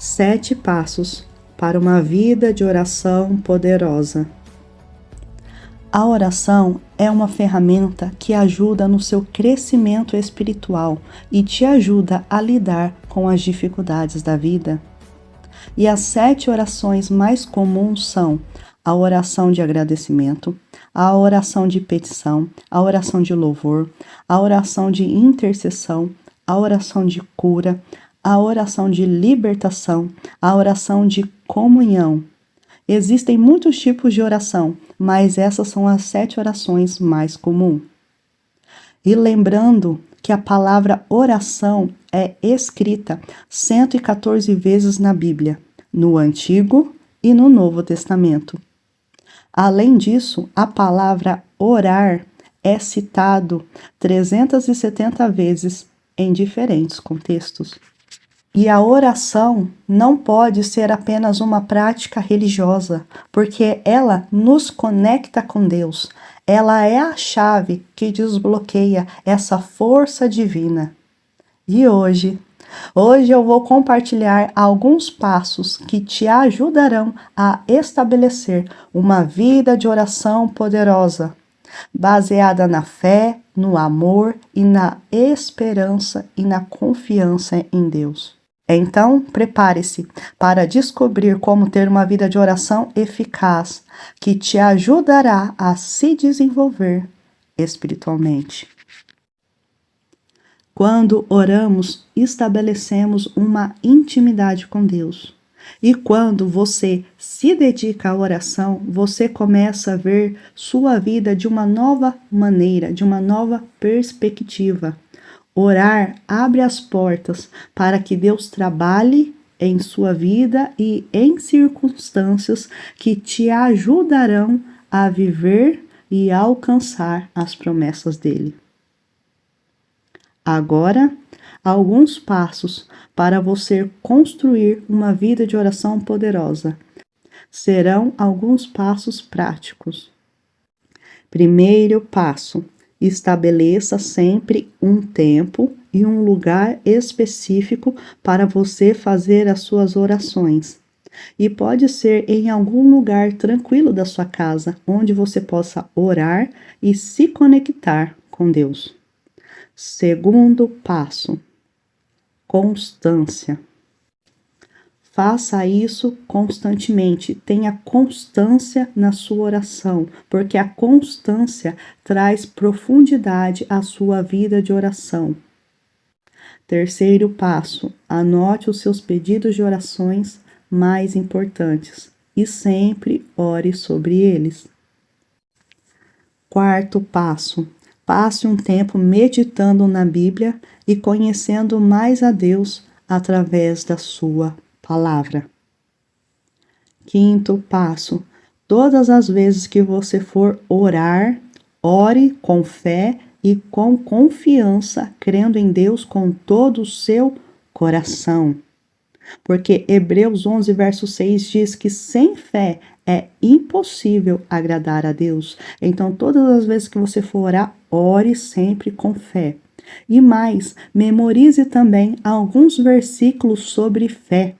7 passos para uma vida de oração poderosa. A oração é uma ferramenta que ajuda no seu crescimento espiritual e te ajuda a lidar com as dificuldades da vida. E as 7 orações mais comuns são a oração de agradecimento, a oração de petição, a oração de louvor, a oração de intercessão, a oração de cura, a oração de libertação, a oração de comunhão. Existem muitos tipos de oração, mas essas são as 7 orações mais comuns. E lembrando que a palavra oração é escrita 114 vezes na Bíblia, no Antigo e no Novo Testamento. Além disso, a palavra orar é citado 370 vezes em diferentes contextos. E a oração não pode ser apenas uma prática religiosa, porque ela nos conecta com Deus. Ela é a chave que desbloqueia essa força divina. E hoje eu vou compartilhar alguns passos que te ajudarão a estabelecer uma vida de oração poderosa, baseada na fé, no amor e na esperança e na confiança em Deus. Então, prepare-se para descobrir como ter uma vida de oração eficaz, que te ajudará a se desenvolver espiritualmente. Quando oramos, estabelecemos uma intimidade com Deus. E quando você se dedica à oração, você começa a ver sua vida de uma nova maneira, de uma nova perspectiva. Orar abre as portas para que Deus trabalhe em sua vida e em circunstâncias que te ajudarão a viver e alcançar as promessas dele. Agora, alguns passos para você construir uma vida de oração poderosa. Serão alguns passos práticos. Primeiro passo: estabeleça sempre um tempo e um lugar específico para você fazer as suas orações. E pode ser em algum lugar tranquilo da sua casa, onde você possa orar e se conectar com Deus. Segundo passo: constância. Faça isso constantemente, tenha constância na sua oração, porque a constância traz profundidade à sua vida de oração. Terceiro passo: anote os seus pedidos de orações mais importantes e sempre ore sobre eles. Quarto passo: passe um tempo meditando na Bíblia e conhecendo mais a Deus através da sua palavra. Quinto passo: todas as vezes que você for orar, ore com fé e com confiança, crendo em Deus com todo o seu coração. Porque Hebreus 11, verso 6 diz que sem fé é impossível agradar a Deus. Então, todas as vezes que você for orar, ore sempre com fé. E mais, memorize também alguns versículos sobre fé.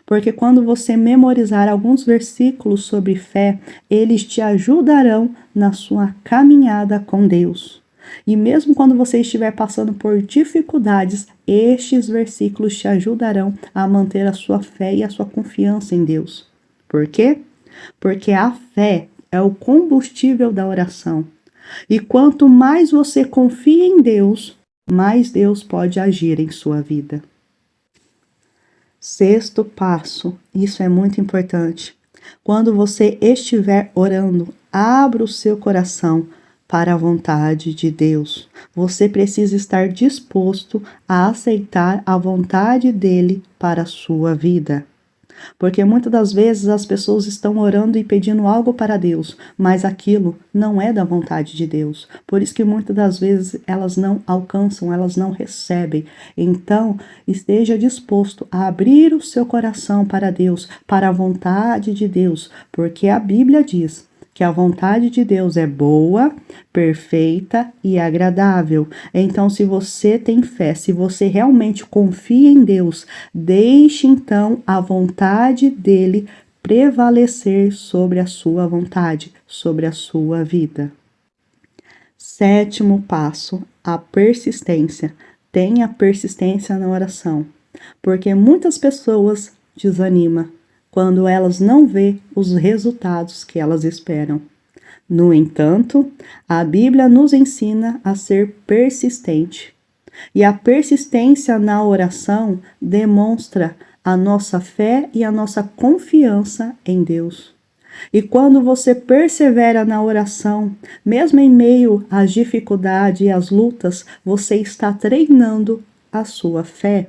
Porque quando você memorizar alguns versículos sobre fé, eles te ajudarão na sua caminhada com Deus. E mesmo quando você estiver passando por dificuldades, estes versículos te ajudarão a manter a sua fé e a sua confiança em Deus. Por quê? Porque a fé é o combustível da oração. E quanto mais você confia em Deus, mais Deus pode agir em sua vida. Sexto passo, isso é muito importante. Quando você estiver orando, abra o seu coração para a vontade de Deus. Você precisa estar disposto a aceitar a vontade dele para a sua vida. Porque muitas das vezes as pessoas estão orando e pedindo algo para Deus, mas aquilo não é da vontade de Deus. Por isso que muitas das vezes elas não alcançam, elas não recebem. Então, esteja disposto a abrir o seu coração para Deus, para a vontade de Deus, porque a Bíblia diz que a vontade de Deus é boa, perfeita e agradável. Então, se você tem fé, se você realmente confia em Deus, deixe então a vontade dele prevalecer sobre a sua vontade, sobre a sua vida. 7º passo, a persistência. Tenha persistência na oração, porque muitas pessoas desanimam quando elas não vê os resultados que elas esperam. No entanto, a Bíblia nos ensina a ser persistente. E a persistência na oração demonstra a nossa fé e a nossa confiança em Deus. E quando você persevera na oração, mesmo em meio às dificuldades e às lutas, você está treinando a sua fé.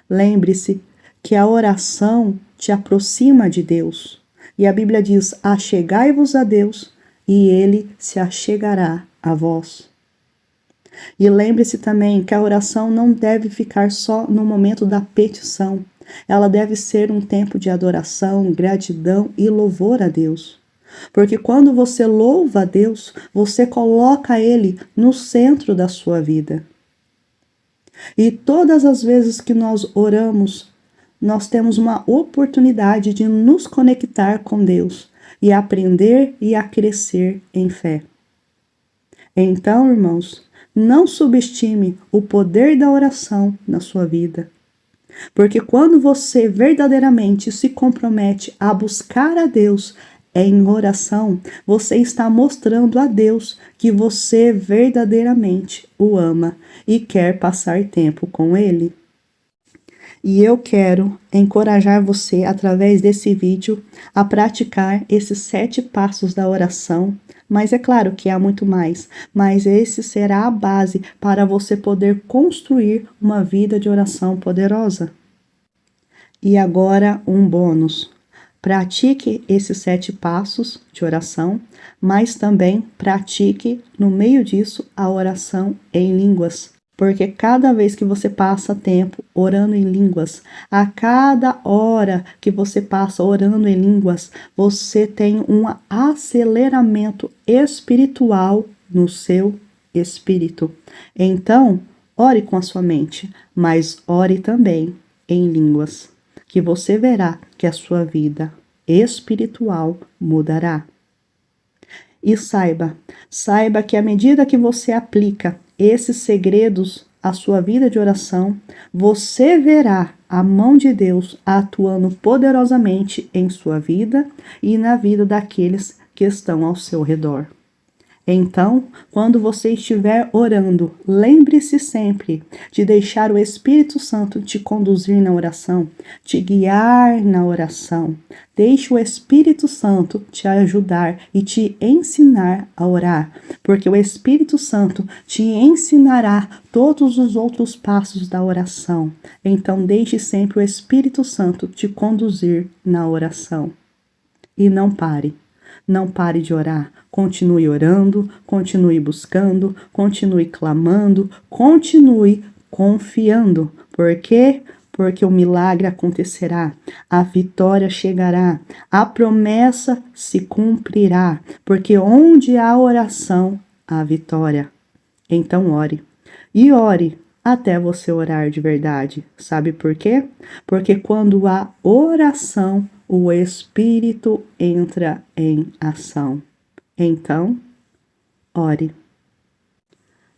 Lembre-se que a oração te aproxima de Deus. E a Bíblia diz: achegai-vos a Deus, e Ele se achegará a vós. E lembre-se também que a oração não deve ficar só no momento da petição. Ela deve ser um tempo de adoração, gratidão e louvor a Deus. Porque quando você louva a Deus, você coloca Ele no centro da sua vida. E todas as vezes que nós oramos, nós temos uma oportunidade de nos conectar com Deus e aprender e a crescer em fé. Então, irmãos, não subestime o poder da oração na sua vida. Porque quando você verdadeiramente se compromete a buscar a Deus em oração, você está mostrando a Deus que você verdadeiramente o ama e quer passar tempo com Ele. E eu quero encorajar você, através desse vídeo, a praticar esses 7 passos da oração. Mas é claro que há muito mais, mas esse será a base para você poder construir uma vida de oração poderosa. E agora um bônus. Pratique esses 7 passos de oração, mas também pratique, no meio disso, a oração em línguas. Porque cada vez que você passa tempo orando em línguas, a cada hora que você passa orando em línguas, você tem um aceleramento espiritual no seu espírito. Então, ore com a sua mente, mas ore também em línguas, que você verá que a sua vida espiritual mudará. E saiba que à medida que você aplica esses segredos à sua vida de oração, você verá a mão de Deus atuando poderosamente em sua vida e na vida daqueles que estão ao seu redor. Então, quando você estiver orando, lembre-se sempre de deixar o Espírito Santo te conduzir na oração, te guiar na oração. Deixe o Espírito Santo te ajudar e te ensinar a orar, porque o Espírito Santo te ensinará todos os outros passos da oração. Então, deixe sempre o Espírito Santo te conduzir na oração. E não pare. Não pare de orar, continue orando, continue buscando, continue clamando, continue confiando. Por quê? Porque o milagre acontecerá, a vitória chegará, a promessa se cumprirá, porque onde há oração, há vitória. Então ore, e ore até você orar de verdade. Sabe por quê? Porque quando há oração, o Espírito entra em ação. Então, ore.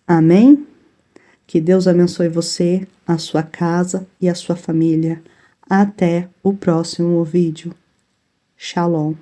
Amém? Que Deus abençoe você, a sua casa e a sua família. Até o próximo vídeo. Shalom.